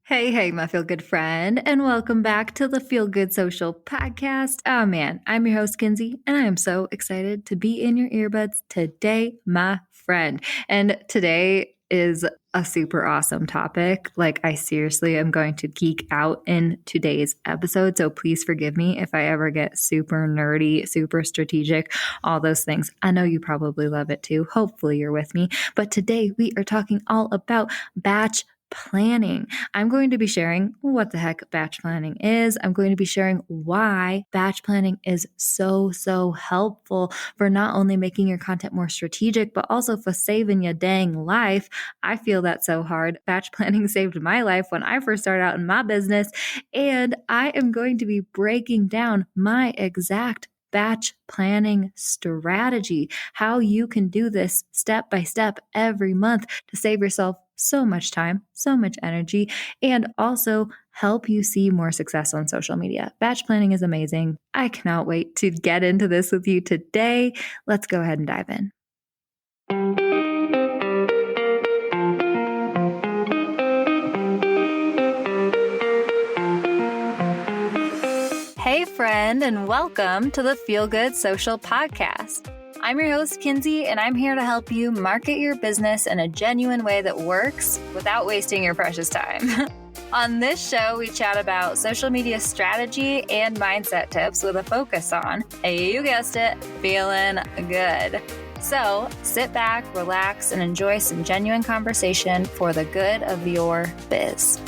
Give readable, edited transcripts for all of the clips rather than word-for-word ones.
Hey, my feel good friend, and welcome back to the Feel Good Social podcast. Oh man, I'm your host, Kinsey, and I am so excited to be in your earbuds today, my friend. And today is a super awesome topic. Like, I seriously am going to geek out in today's episode. So please forgive me if I ever get super nerdy, super strategic, all those things. I know you probably love it too. Hopefully, you're with me. But today we are talking all about batch planning. I'm going to be sharing what the heck batch planning is. I'm going to be sharing why batch planning is so helpful for not only making your content more strategic, but also for saving your dang life. I feel that so hard. Batch planning saved my life when I first started out in my business. And I am going to be breaking down my exact batch planning strategy, how you can do this step by step every month to save yourself so much time, so much energy, and also help you see more success on social media. Batch planning is amazing. I cannot wait to get into this with you today. Let's go ahead and dive in. Hey, friend, and welcome to the Feel Good Social podcast. I'm your host, Kinsey, and I'm here to help you market your business in a genuine way that works without wasting your precious time. On this show, we chat about social media strategy and mindset tips with a focus on, you guessed it, feeling good. So sit back, relax, and enjoy some genuine conversation for the good of your biz.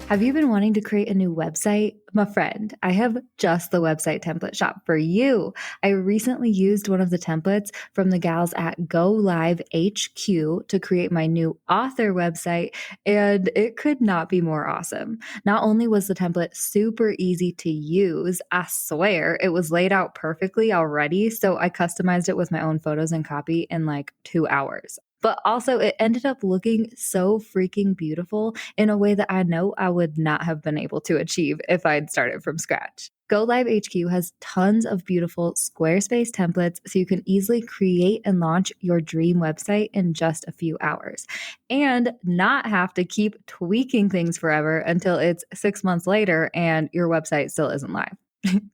Have you been wanting to create a new website? My friend, I have just the website template shop for you. I recently used one of the templates from the gals at Go Live HQ to create my new author website, and it could not be more awesome. Not only was the template super easy to use, I swear it was laid out perfectly already, so I customized it with my own photos and copy in like 2 hours. But also it ended up looking so freaking beautiful in a way that I know I would not have been able to achieve if I'd started from scratch. Go Live HQ has tons of beautiful Squarespace templates so you can easily create and launch your dream website in just a few hours and not have to keep tweaking things forever until it's 6 months later and your website still isn't live.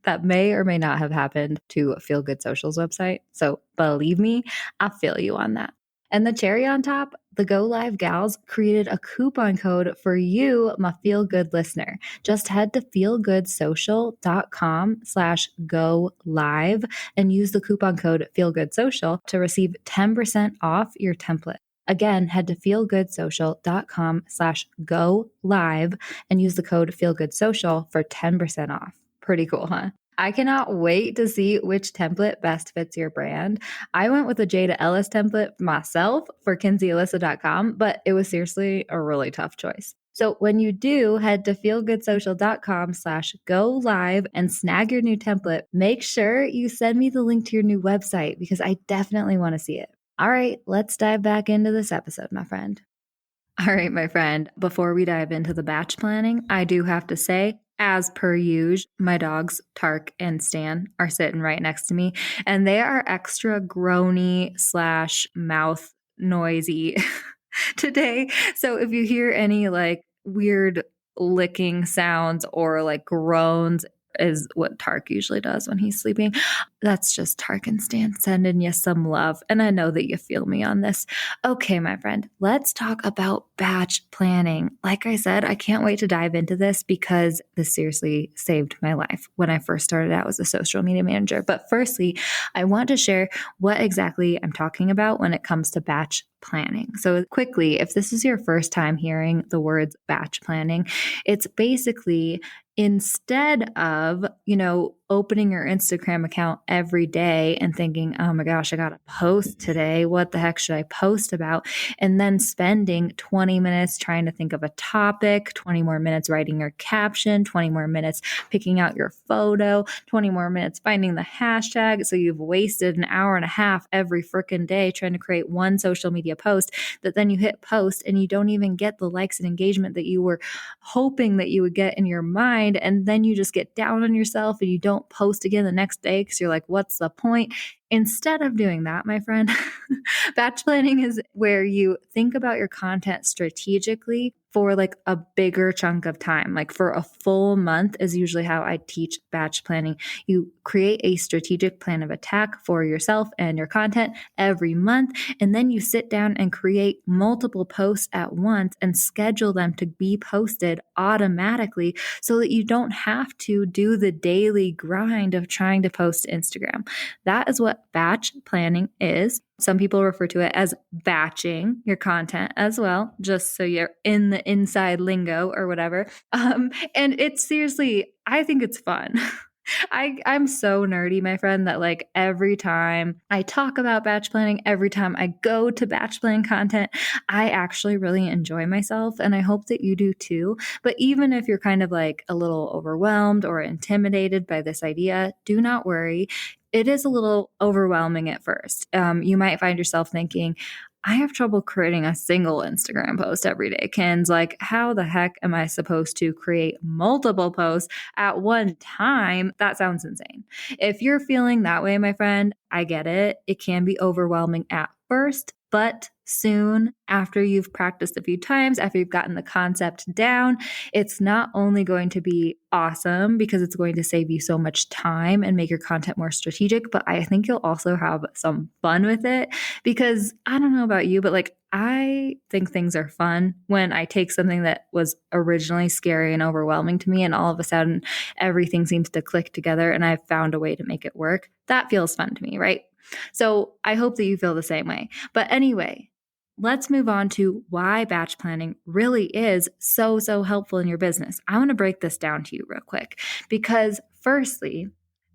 That may or may not have happened to Feel Good Social's website. So believe me, I feel you on that. And the cherry on top, the Go Live gals created a coupon code for you, my Feel Good listener. Just head to feelgoodsocial.com/go live and use the coupon code feelgoodsocial to receive 10% off your template. Again, head to feelgoodsocial.com/go live and use the code feelgoodsocial for 10% off. Pretty cool, huh? I cannot wait to see which template best fits your brand. I went with a Jada Ellis template myself for KinseyAlyssa.com, but it was seriously a really tough choice. So when you do, head to feelgoodsocial.com/go live and snag your new template. Make sure you send me the link to your new website because I definitely want to see it. All right, let's dive back into this episode, my friend. All right, my friend, before we dive into the batch planning, I do have to say, as per usual, my dogs, Tark and Stan, are sitting right next to me, and they are extra groany / mouth noisy today. So if you hear any like weird licking sounds or like groans, is what Tark usually does when he's sleeping. That's just Tark and Stan sending you some love. And I know that you feel me on this. Okay, my friend, let's talk about batch planning. Like I said, I can't wait to dive into this because this seriously saved my life when I first started out as a social media manager. But firstly, I want to share what exactly I'm talking about when it comes to batch planning. So quickly, if this is your first time hearing the words batch planning, it's basically instead of, opening your Instagram account every day and thinking, oh my gosh, I got to post today. What the heck should I post about? And then spending 20 minutes trying to think of a topic, 20 more minutes writing your caption, 20 more minutes picking out your photo, 20 more minutes finding the hashtag. So you've wasted an hour and a half every freaking day trying to create one social media post that then you hit post and you don't even get the likes and engagement that you were hoping that you would get in your mind. And then you just get down on yourself and you don't post again the next day because you're like, what's the point? Instead of doing that, my friend, batch planning is where you think about your content strategically for like a bigger chunk of time. Like for a full month is usually how I teach batch planning. You create a strategic plan of attack for yourself and your content every month, and then you sit down and create multiple posts at once and schedule them to be posted automatically so that you don't have to do the daily grind of trying to post to Instagram. That is what batch planning is. Some people refer to it as batching your content as well, just so you're in the inside lingo or whatever. And it's seriously, I think it's fun. I'm so nerdy, my friend, that like every time I talk about batch planning, every time I go to batch planning content, I actually really enjoy myself. And I hope that you do too. But even if you're kind of like a little overwhelmed or intimidated by this idea, do not worry. It is a little overwhelming at first. You might find yourself thinking, I have trouble creating a single Instagram post every day. Ken's like, how the heck am I supposed to create multiple posts at one time? That sounds insane. If you're feeling that way, my friend, I get it. It can be overwhelming at first, but soon after you've practiced a few times, after you've gotten the concept down, it's not only going to be awesome because it's going to save you so much time and make your content more strategic, but I think you'll also have some fun with it because I don't know about you, but like I think things are fun when I take something that was originally scary and overwhelming to me and all of a sudden everything seems to click together and I've found a way to make it work. That feels fun to me, right? So I hope that you feel the same way. But anyway, let's move on to why batch planning really is so helpful in your business. I want to break this down to you real quick because firstly,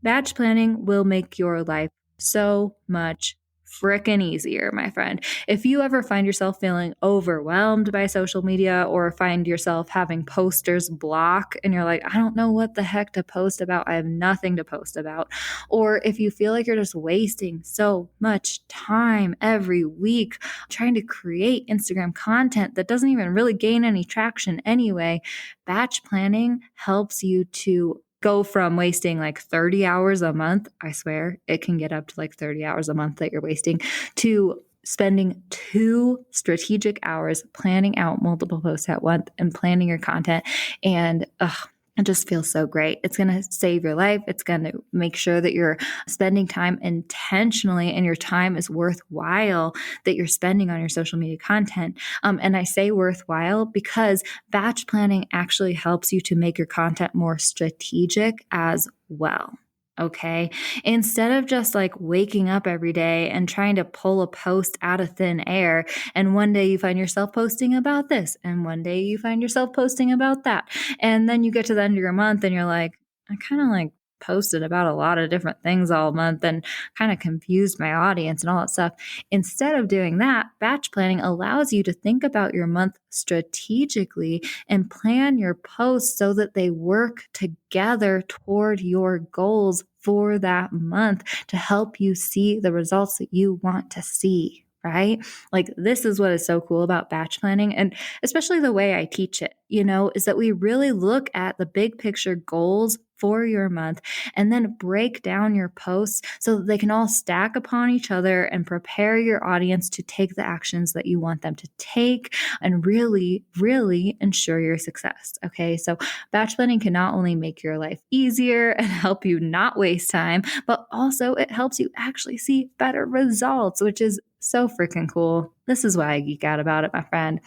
batch planning will make your life so much frickin' easier, my friend. If you ever find yourself feeling overwhelmed by social media or find yourself having posters block and you're like, I don't know what the heck to post about. I have nothing to post about. Or if you feel like you're just wasting so much time every week trying to create Instagram content that doesn't even really gain any traction anyway, batch planning helps you to go from wasting like 30 hours a month, I swear it can get up to like 30 hours a month that you're wasting, to spending 2 strategic hours planning out multiple posts at once and planning your content. And it just feels so great. It's going to save your life. It's going to make sure that you're spending time intentionally and your time is worthwhile that you're spending on your social media content. And I say worthwhile because batch planning actually helps you to make your content more strategic as well. Okay. Instead of just like waking up every day and trying to pull a post out of thin air, and one day you find yourself posting about this, and one day you find yourself posting about that. And then you get to the end of your month and you're like, I kind of like posted about a lot of different things all month and kind of confused my audience and all that stuff. Instead of doing that, batch planning allows you to think about your month strategically and plan your posts so that they work together toward your goals for that month to help you see the results that you want to see. Right? Like this is what is so cool about batch planning, and especially the way I teach it, is that we really look at the big picture goals for your month and then break down your posts so that they can all stack upon each other and prepare your audience to take the actions that you want them to take and really ensure your success. Okay. So batch planning can not only make your life easier and help you not waste time, but also it helps you actually see better results, which is so freaking cool. This is why I geek out about it, my friend.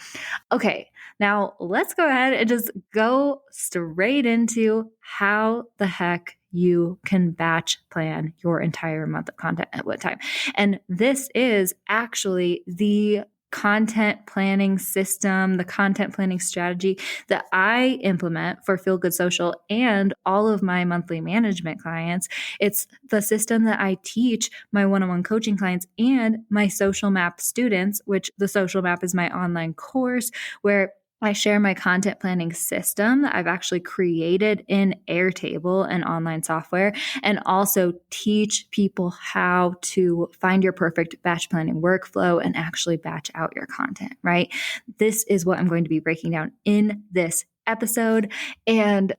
Okay, now let's go ahead and just go straight into how the heck you can batch plan your entire month of content at one time. And this is actually the content planning system, the content planning strategy that I implement for Feel Good Social and all of my monthly management clients. It's the system that I teach my one-on-one coaching clients and my Social Map students, which the Social Map is my online course where I share my content planning system that I've actually created in Airtable, an online software, and also teach people how to find your perfect batch planning workflow and actually batch out your content, right? This is what I'm going to be breaking down in this episode. And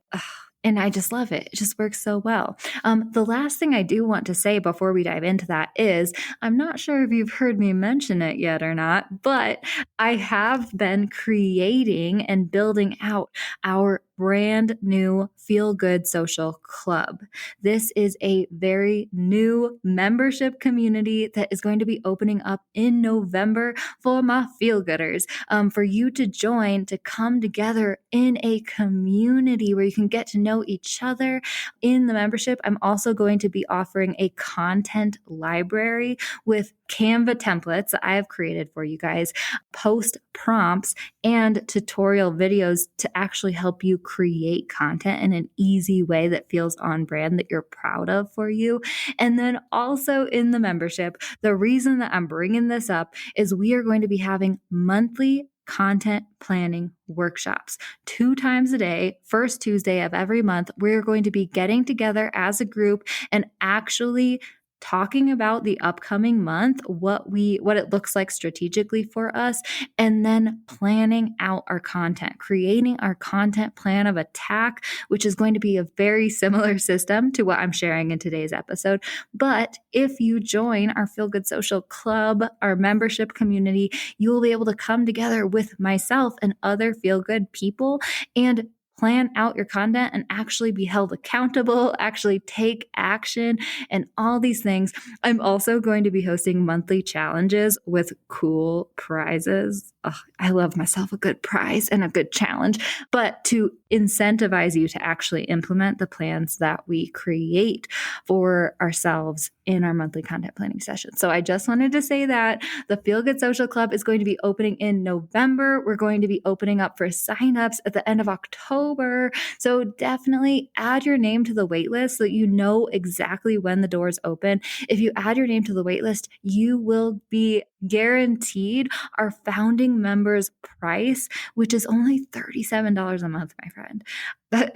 And I just love it. It just works so well. The last thing I do want to say before we dive into that is I'm not sure if you've heard me mention it yet or not, but I have been creating and building out our brand new Feel Good Social Club. This is a very new membership community that is going to be opening up in November for my feel gooders, for you to join, to come together in a community where you can get to know each other. In the membership, I'm also going to be offering a content library with Canva templates that I have created for you guys, post prompts, and tutorial videos to actually help you create content in an easy way that feels on brand, that you're proud of for you. And then also in the membership, the reason that I'm bringing this up is we are going to be having monthly content planning workshops 2 times a day, first Tuesday of every month. We're going to be getting together as a group and actually talking about the upcoming month, what it looks like strategically for us, and then planning out our content, creating our content plan of attack, which is going to be a very similar system to what I'm sharing in today's episode. But if you join our Feel Good Social Club, our membership community, you will be able to come together with myself and other feel good people and plan out your content and actually be held accountable, actually take action, and all these things. I'm also going to be hosting monthly challenges with cool prizes. Ugh, I love myself a good prize and a good challenge, but to incentivize you to actually implement the plans that we create for ourselves in our monthly content planning session. So I just wanted to say that the Feel Good Social Club is going to be opening in November. We're going to be opening up for signups at the end of October. So definitely add your name to the waitlist so that you know exactly when the doors open. If you add your name to the waitlist, you will be guaranteed our founding members price, which is only $37 a month, my friend.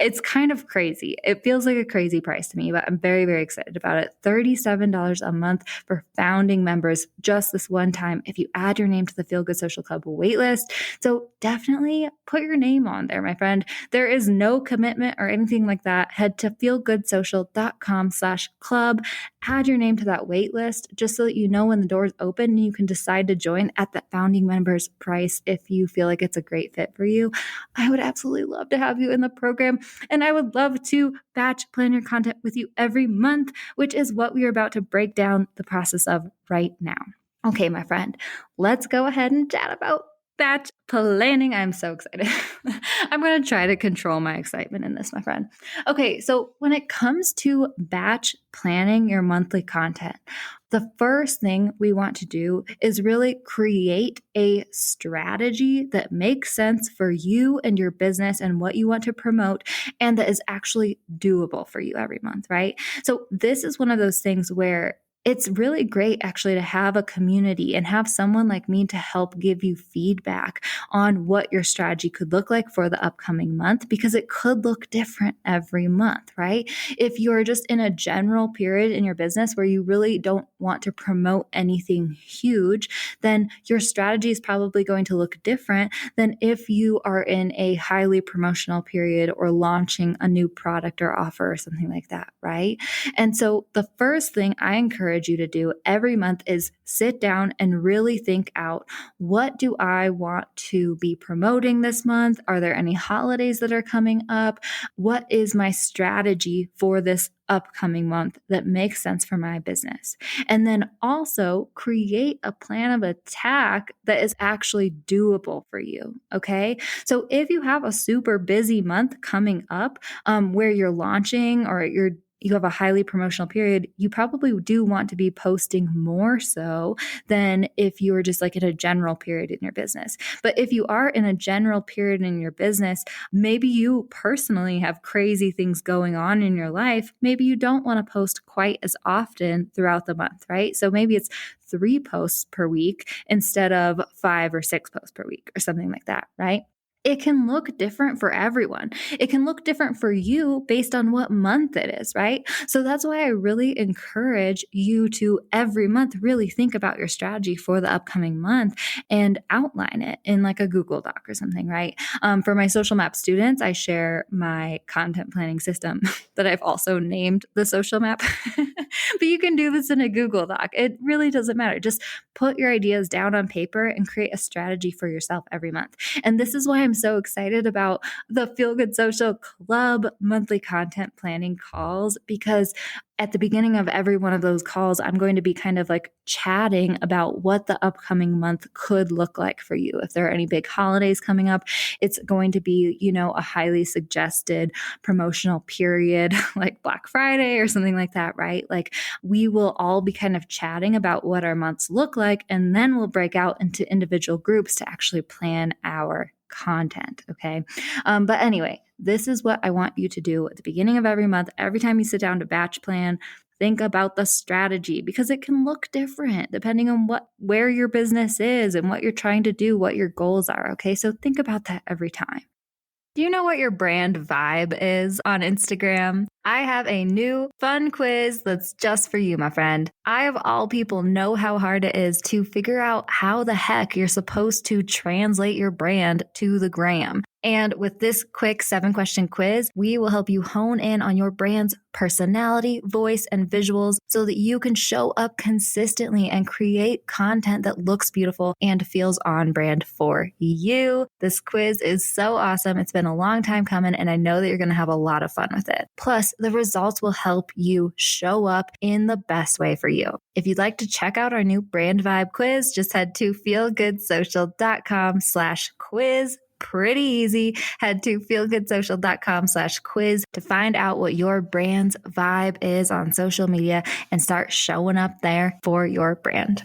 It's kind of crazy. It feels like a crazy price to me, but I'm very, very excited about it. $37 a month for founding members just this one time if you add your name to the Feel Good Social Club waitlist. So definitely put your name on there, my friend. There is no commitment or anything like that. Head to feelgoodsocial.com/club. Add your name to that waitlist just so that you know when the doors open and you can decide to join at that founding members price if you feel like it's a great fit for you. I would absolutely love to have you in the program. And I would love to batch plan your content with you every month, which is what we are about to break down the process of right now. Okay, my friend, let's go ahead and chat about batch planning. I'm so excited. I'm going to try to control my excitement in this, my friend. Okay, so when it comes to batch planning your monthly content, the first thing we want to do is really create a strategy that makes sense for you and your business and what you want to promote and that is actually doable for you every month, right? So this is one of those things where it's really great actually to have a community and have someone like me to help give you feedback on what your strategy could look like for the upcoming month, because it could look different every month, right? If you're just in a general period in your business where you really don't want to promote anything huge, then your strategy is probably going to look different than if you are in a highly promotional period or launching a new product or offer or something like that, right? And so the first thing I encourage you to do every month is sit down and really think out, what do I want to be promoting this month? Are there any holidays that are coming up? What is my strategy for this upcoming month that makes sense for my business? And then also create a plan of attack that is actually doable for you. Okay. So if you have a super busy month coming up, where you're launching or you have a highly promotional period, you probably do want to be posting more so than if you were just like in a general period in your business. But if you are in a general period in your business, maybe you personally have crazy things going on in your life. Maybe you don't want to post quite as often throughout the month, right? So maybe it's 3 posts per week instead of 5 or 6 posts per week or something like that, right? It can look different for everyone. It can look different for you based on what month it is, right? So that's why I really encourage you to every month really think about your strategy for the upcoming month and outline it in like a Google Doc or something, right? For my social map students, I share my content planning system that I've also named the social map. But you can do this in a Google Doc. It really doesn't matter. Just put your ideas down on paper and create a strategy for yourself every month. And this is why I'm so excited about the Feel Good Social Club monthly content planning calls, because at the beginning of every one of those calls, I'm going to be kind of like chatting about what the upcoming month could look like for you. If there are any big holidays coming up, it's going to be, a highly suggested promotional period like Black Friday or something like that, right? Like we will all be kind of chatting about what our months look like, and then we'll break out into individual groups to actually plan our content. Okay. But anyway, this is what I want you to do at the beginning of every month. Every time you sit down to batch plan, think about the strategy, because it can look different depending on where your business is and what you're trying to do, what your goals are. Okay. So think about that every time. Do you know what your brand vibe is on Instagram? I have a new fun quiz that's just for you, my friend. I, of all people, know how hard it is to figure out how the heck you're supposed to translate your brand to the gram. And with this quick 7-question quiz, we will help you hone in on your brand's personality, voice, and visuals so that you can show up consistently and create content that looks beautiful and feels on brand for you. This quiz is so awesome. It's been a long time coming, and I know that you're going to have a lot of fun with it. Plus, the results will help you show up in the best way for you. If you'd like to check out our new brand vibe quiz, just head to feelgoodsocial.com/quiz. Pretty easy. Head to feelgoodsocial.com/quiz to find out what your brand's vibe is on social media and start showing up there for your brand.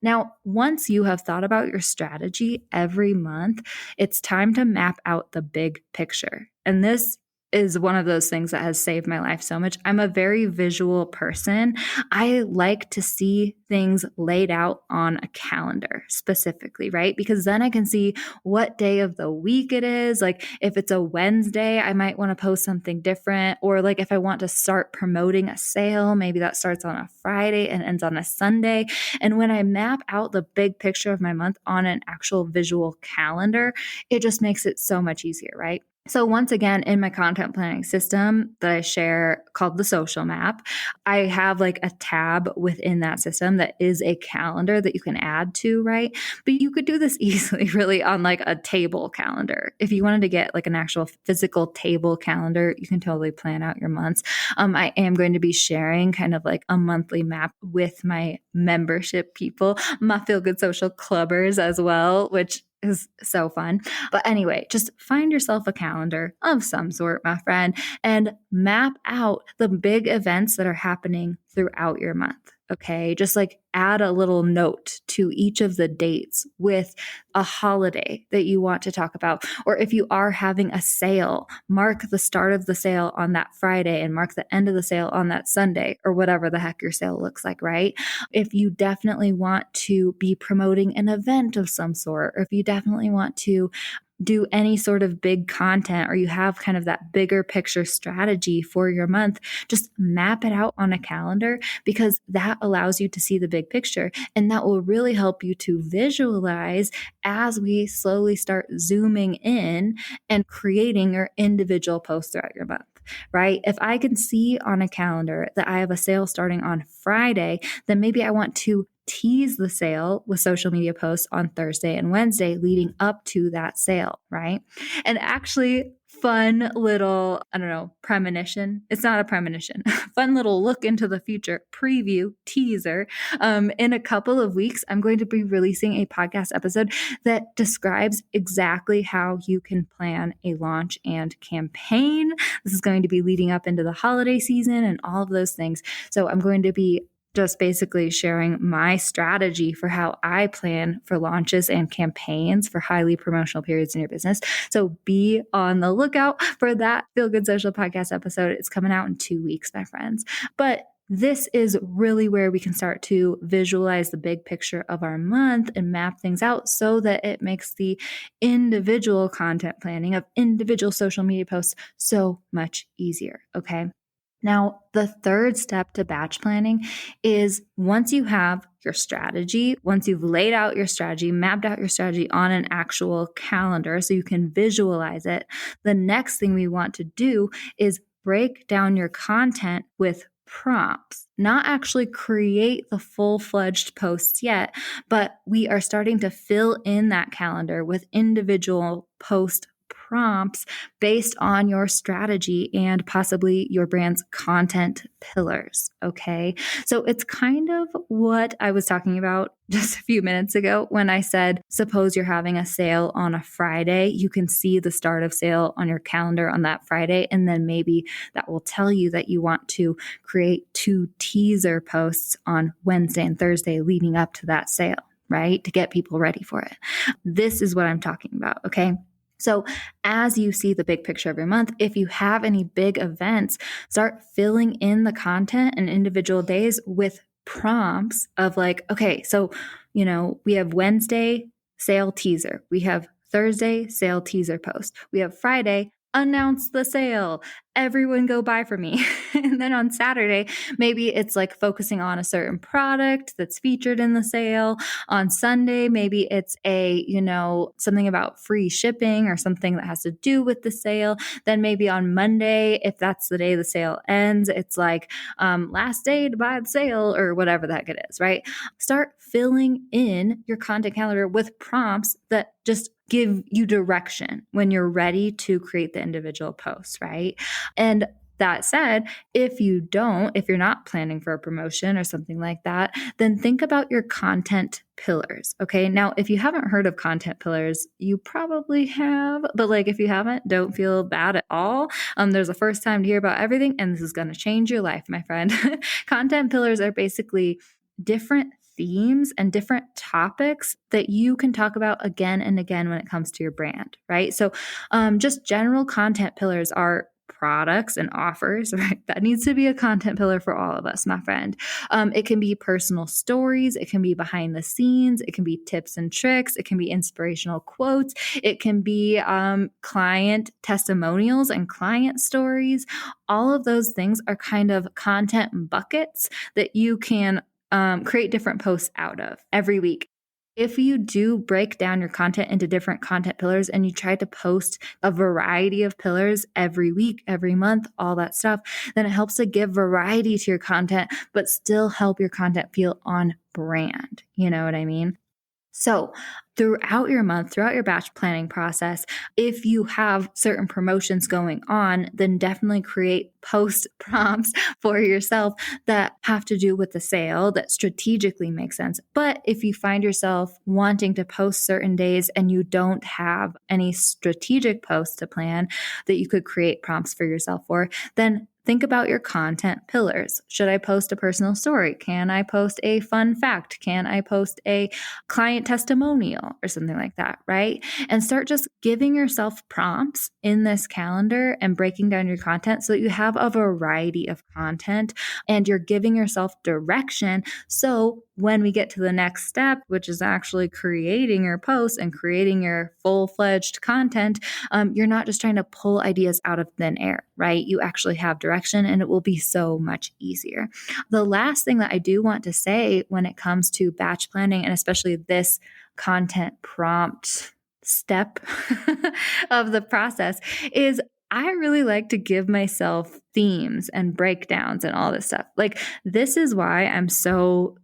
Now, once you have thought about your strategy every month, it's time to map out the big picture. And this is one of those things that has saved my life so much. I'm a very visual person. I like to see things laid out on a calendar specifically, right? Because then I can see what day of the week it is. Like if it's a Wednesday, I might want to post something different. Or like if I want to start promoting a sale, maybe that starts on a Friday and ends on a Sunday. And when I map out the big picture of my month on an actual visual calendar, it just makes it so much easier, right? So once again, in my content planning system that I share called the social map, I have like a tab within that system that is a calendar that you can add to, right? But you could do this easily really on like a table calendar. If you wanted to get like an actual physical table calendar, you can totally plan out your months. I am going to be sharing kind of like a monthly map with my membership people, my Feel Good Social Clubbers as well, which is so fun. But anyway, just find yourself a calendar of some sort, my friend, and map out the big events that are happening throughout your month. Okay. Just like add a little note to each of the dates with a holiday that you want to talk about. Or if you are having a sale, mark the start of the sale on that Friday and mark the end of the sale on that Sunday, or whatever the heck your sale looks like, right? If you definitely want to be promoting an event of some sort, or if you definitely want to do any sort of big content, or you have kind of that bigger picture strategy for your month, just map it out on a calendar, because that allows you to see the big picture. And that will really help you to visualize as we slowly start zooming in and creating your individual posts throughout your month. Right? If I can see on a calendar that I have a sale starting on Friday, then maybe I want to tease the sale with social media posts on Thursday and Wednesday leading up to that sale, right? And actually, fun little, premonition. It's not a premonition. Fun little look into the future preview teaser. In a couple of weeks, I'm going to be releasing a podcast episode that describes exactly how you can plan a launch and campaign. This is going to be leading up into the holiday season and all of those things. So I'm going to be just basically sharing my strategy for how I plan for launches and campaigns for highly promotional periods in your business. So be on the lookout for that Feel Good Social podcast episode. It's coming out in 2 weeks, my friends. But this is really where we can start to visualize the big picture of our month and map things out so that it makes the individual content planning of individual social media posts so much easier. Okay. Now, the third step to batch planning is once you have your strategy, once you've laid out your strategy, mapped out your strategy on an actual calendar so you can visualize it, the next thing we want to do is break down your content with prompts, not actually create the full-fledged posts yet, but we are starting to fill in that calendar with individual post prompts based on your strategy and possibly your brand's content pillars. Okay. So it's kind of what I was talking about just a few minutes ago when I said, suppose you're having a sale on a Friday, you can see the start of sale on your calendar on that Friday. And then maybe that will tell you that you want to create 2 teaser posts on Wednesday and Thursday leading up to that sale, right? To get people ready for it. This is what I'm talking about. Okay. So as you see the big picture of your month, if you have any big events, start filling in the content and individual days with prompts of like, okay, so, we have Wednesday sale teaser. We have Thursday sale teaser post. We have Friday announce the sale. Everyone go buy from me. And then on Saturday, maybe it's like focusing on a certain product that's featured in the sale. On Sunday, maybe it's something about free shipping or something that has to do with the sale. Then maybe on Monday, if that's the day the sale ends, it's like last day to buy the sale or whatever the heck it is, right? Start filling in your content calendar with prompts that just give you direction when you're ready to create the individual posts, right? And that said, if you're not planning for a promotion or something like that, then think about your content pillars. Okay. Now, if you haven't heard of content pillars, you probably have, but if you haven't, don't feel bad at all. There's a first time to hear about everything, and this is going to change your life, my friend. Content pillars are basically different themes and different topics that you can talk about again and again when it comes to your brand, right? So just general content pillars are products and offers, right? That needs to be a content pillar for all of us, my friend. It can be personal stories. It can be behind the scenes. It can be tips and tricks. It can be inspirational quotes. It can be client testimonials and client stories. All of those things are kind of content buckets that you can create different posts out of every week. If you do break down your content into different content pillars and you try to post a variety of pillars every week, every month, all that stuff, then it helps to give variety to your content, but still help your content feel on brand. You know what I mean? So throughout your month, throughout your batch planning process, if you have certain promotions going on, then definitely create post prompts for yourself that have to do with the sale that strategically make sense. But if you find yourself wanting to post certain days and you don't have any strategic posts to plan that you could create prompts for yourself for, then think about your content pillars. Should I post a personal story? Can I post a fun fact? Can I post a client testimonial or something like that, right? And start just giving yourself prompts in this calendar and breaking down your content so that you have a variety of content and you're giving yourself direction. So when we get to the next step, which is actually creating your posts and creating your full-fledged content, you're not just trying to pull ideas out of thin air, right? You actually have direction and it will be so much easier. The last thing that I do want to say when it comes to batch planning, and especially this content prompt step of the process, is I really like to give myself themes and breakdowns and all this stuff. This is why I'm so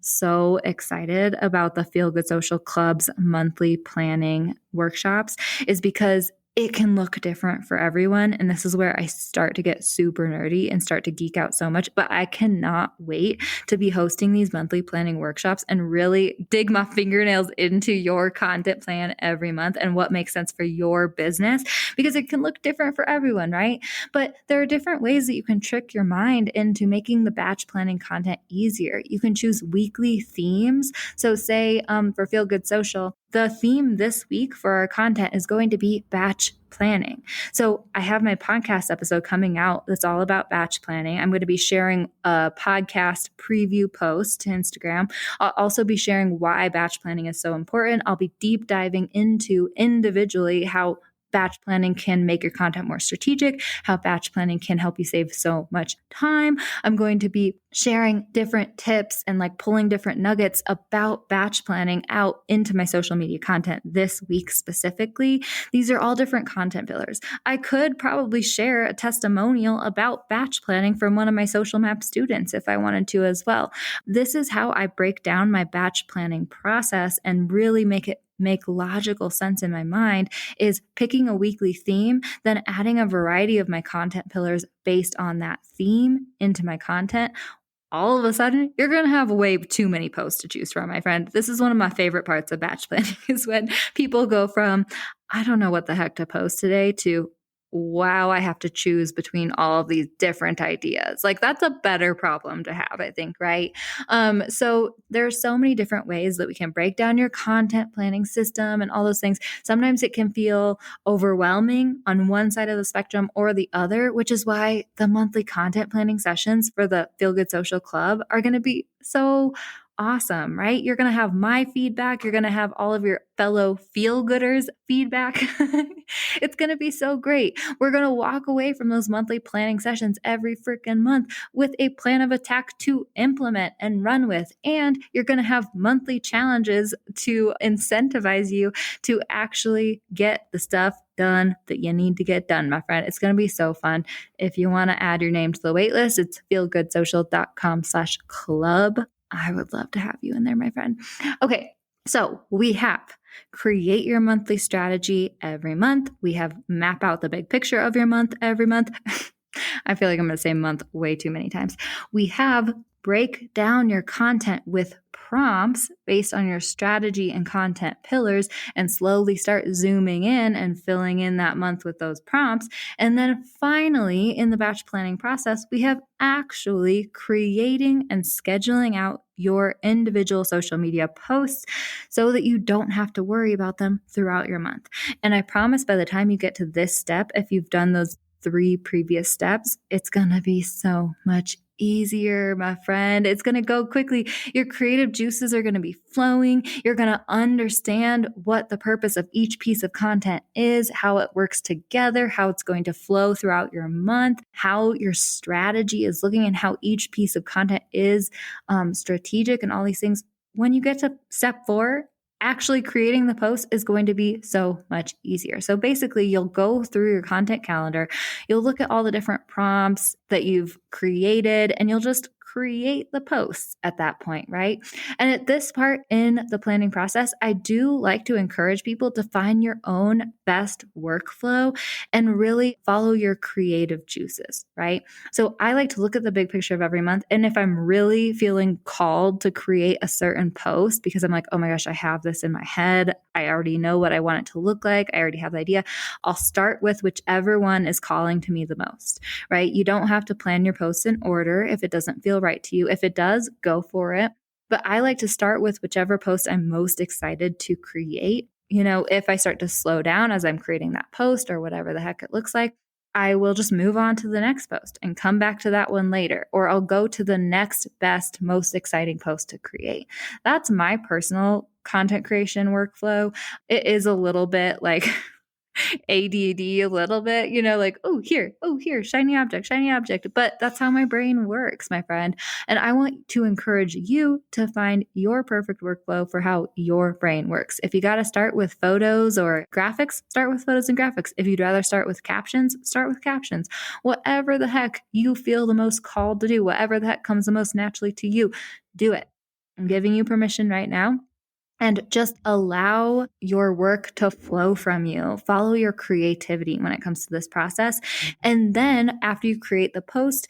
excited about the Feel Good Social Club's monthly planning workshops, is because it can look different for everyone. And this is where I start to get super nerdy and start to geek out so much. But I cannot wait to be hosting these monthly planning workshops and really dig my fingernails into your content plan every month and what makes sense for your business, because it can look different for everyone, right? But there are different ways that you can trick your mind into making the batch planning content easier. You can choose weekly themes. So say for Feel Good Social, the theme this week for our content is going to be batch planning. So I have my podcast episode coming out that's all about batch planning. I'm going to be sharing a podcast preview post to Instagram. I'll also be sharing why batch planning is so important. I'll be deep diving into individually how batch planning can make your content more strategic, how batch planning can help you save so much time. I'm going to be sharing different tips and like pulling different nuggets about batch planning out into my social media content this week specifically. These are all different content pillars. I could probably share a testimonial about batch planning from one of my social map students if I wanted to as well. This is how I break down my batch planning process and really make logical sense in my mind, is picking a weekly theme, then adding a variety of my content pillars based on that theme into my content. All of a sudden, you're going to have way too many posts to choose from, my friend. This is one of my favorite parts of batch planning is when people go from, I don't know what the heck to post today, to, wow, I have to choose between all of these different ideas. Like, that's a better problem to have, I think, right? So there are so many different ways that we can break down your content planning system and all those things. Sometimes it can feel overwhelming on one side of the spectrum or the other, which is why the monthly content planning sessions for the Feel Good Social Club are going to be so awesome, right? You're going to have my feedback. You're going to have all of your fellow feel-gooders feedback. It's going to be so great. We're going to walk away from those monthly planning sessions every freaking month with a plan of attack to implement and run with. And you're going to have monthly challenges to incentivize you to actually get the stuff done that you need to get done, my friend. It's going to be so fun. If you want to add your name to the waitlist, it's feelgoodsocial.com/club. I would love to have you in there, my friend. Okay, so we have create your monthly strategy every month. We have map out the big picture of your month every month. I feel like I'm going to say month way too many times. We have break down your content with prompts based on your strategy and content pillars and slowly start zooming in and filling in that month with those prompts. And then finally, in the batch planning process, we have actually creating and scheduling out your individual social media posts so that you don't have to worry about them throughout your month. And I promise by the time you get to this step, if you've done those 3 previous steps, it's going to be so much easier, my friend. It's going to go quickly. Your creative juices are going to be flowing. You're going to understand what the purpose of each piece of content is, how it works together, how it's going to flow throughout your month, how your strategy is looking, and how each piece of content is strategic and all these things. When you get to step 4, actually creating the post is going to be so much easier. So basically, you'll go through your content calendar, you'll look at all the different prompts that you've created, and you'll just create the posts at that point, right? And at this part in the planning process, I do like to encourage people to find your own best workflow and really follow your creative juices, right? So I like to look at the big picture of every month. And if I'm really feeling called to create a certain post because I'm like, oh my gosh, I have this in my head, I already know what I want it to look like, I already have the idea, I'll start with whichever one is calling to me the most, right? You don't have to plan your posts in order if it doesn't feel right to you. If it does, go for it. But I like to start with whichever post I'm most excited to create. You know, if I start to slow down as I'm creating that post or whatever the heck it looks like, I will just move on to the next post and come back to that one later, or I'll go to the next best, most exciting post to create. That's my personal content creation workflow. It is a little bit like ADD a little bit, you know, like, oh, here, shiny object. But that's how my brain works, my friend. And I want to encourage you to find your perfect workflow for how your brain works. If you got to start with photos or graphics, start with photos and graphics. If you'd rather start with captions, start with captions. Whatever the heck you feel the most called to do, whatever the heck comes the most naturally to you, do it. I'm giving you permission right now. And just allow your work to flow from you. Follow your creativity when it comes to this process. And then after you create the post,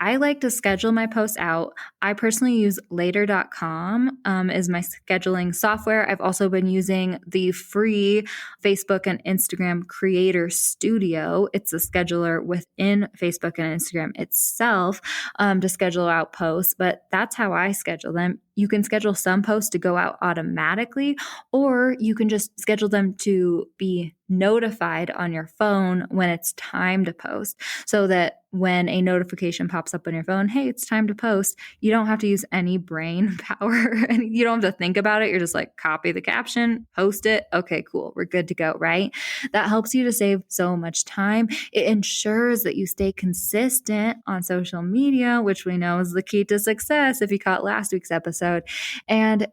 I like to schedule my posts out. I personally use later.com as my scheduling software. I've also been using the free Facebook and Instagram Creator Studio. It's a scheduler within Facebook and Instagram itself to schedule out posts, but that's how I schedule them. You can schedule some posts to go out automatically, or you can just schedule them to be notified on your phone when it's time to post, so that when a notification pops up on your phone, hey, it's time to post, you don't have to use any brain power and you don't have to think about it. You're just like, copy the caption, post it. Okay, cool. We're good to go, right? That helps you to save so much time. It ensures that you stay consistent on social media, which we know is the key to success if you caught last week's episode. And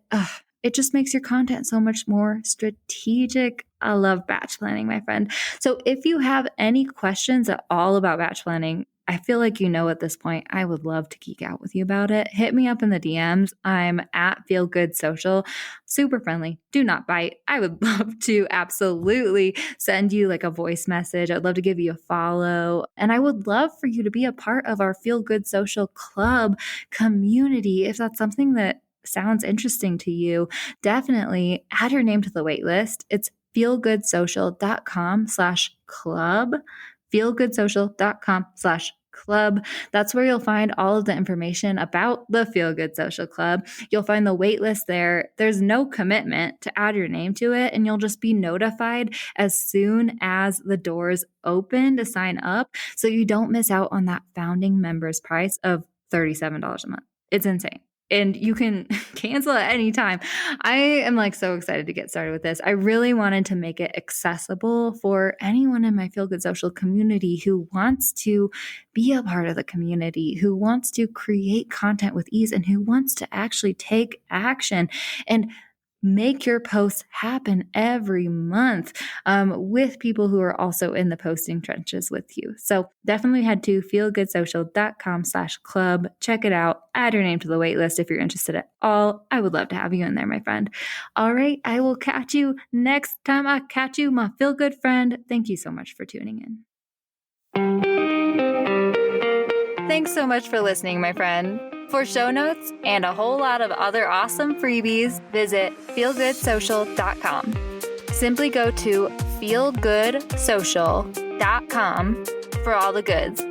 it just makes your content so much more strategic. I love batch planning, my friend. So if you have any questions at all about batch planning, I feel like you know at this point, I would love to geek out with you about it. Hit me up in the DMs. I'm at Feel Good Social. Super friendly. Do not bite. I would love to absolutely send you like a voice message. I'd love to give you a follow. And I would love for you to be a part of our Feel Good Social Club community. If that's something that sounds interesting to you, definitely add your name to the wait list. It's feelgoodsocial.com/club, feelgoodsocial.com/club. That's where you'll find all of the information about the Feel Good Social Club. You'll find the wait list there. There's no commitment to add your name to it, and you'll just be notified as soon as the doors open to sign up, so you don't miss out on that founding members price of $37 a month. It's insane. And you can cancel at any time. I am like so excited to get started with this. I really wanted to make it accessible for anyone in my Feel Good Social community who wants to be a part of the community, who wants to create content with ease, and who wants to actually take action and make your posts happen every month with people who are also in the posting trenches with you. So definitely head to feelgoodsocial.com/club. Check it out. Add your name to the waitlist if you're interested at all. I would love to have you in there, my friend. All right. I will catch you next time I catch you, my feel good friend. Thank you so much for tuning in. Thanks so much for listening, my friend. For show notes and a whole lot of other awesome freebies, visit feelgoodsocial.com. Simply go to feelgoodsocial.com for all the goods.